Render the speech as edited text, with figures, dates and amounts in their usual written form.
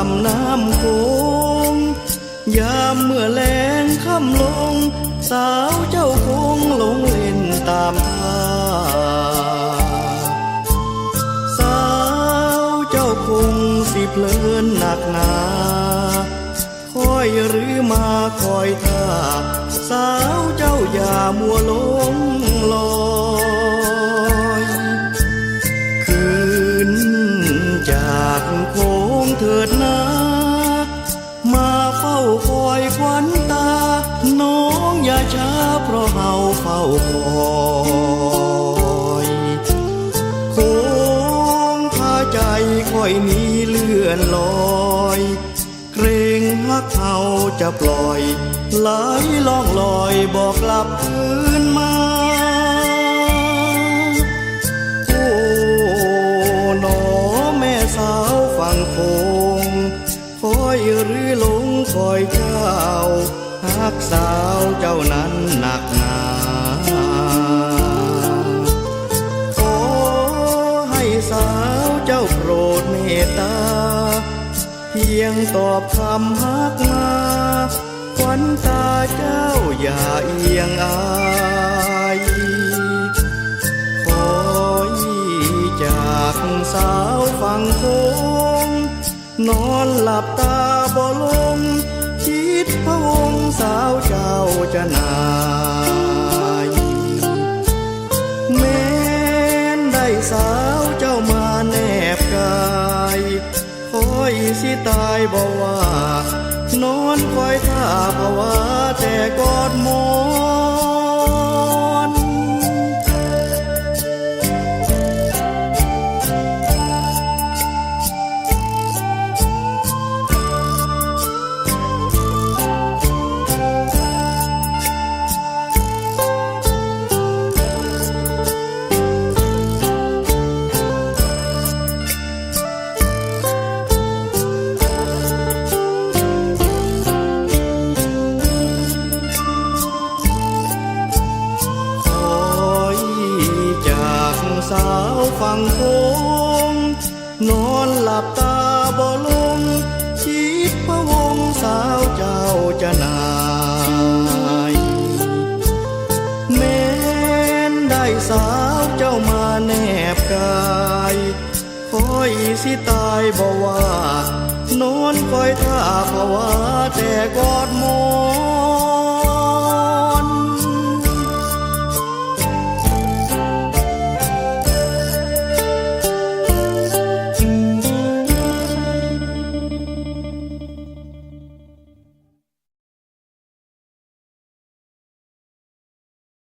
ำน้ำโขงยามเมื่อแลงค่ำลงสาวเจ้าคงหลงเล่นตามท่าสาวเจ้าคงสิเพลินหนักหนาคอยหรือมาคอยท่าสาวเจ้าอย่ามัวหลงลอยคืนจากโค้งเถิดนะมาเฝ้าคอยควันตาน้องอย่าช้าเพราะเฮาเฝ้าคอยโค้งพาใจค่อยนี้เลื่อนลอยเกรงฮักเฮาจะปล่อยไหลล่องลอยบอกกลับคืนมาโอ้หนอแม่สาวฝั่งโค้งคอยหรือหลงคอยเจ้าฮักสาวเจ้านั้นหนักหนาขอให้สาวเจ้าโปรดเมตตาเพียงตอบคำฮักมาขวัญตาเจ้าอย่าเอียงอายคอยจากสาวฝั่งโค้งนอนหลับตาบ่ลงคิดพะวงสาวเจ้าจะนายแม้นได้สาวเจ้ามาแนบกายคอยสิตายบ่ว่านอนคอยท่าภาวะแต่กอดหมอนสาวฝั่งโค้งนอนหลับตาบ่ลงคิดพะวงสาวเจ้าจะนายแม้นได้สาวเจ้ามาแนบกายคอยสิตายบ่ว่านอนคอยท่าภาวะแต่กอดหมอน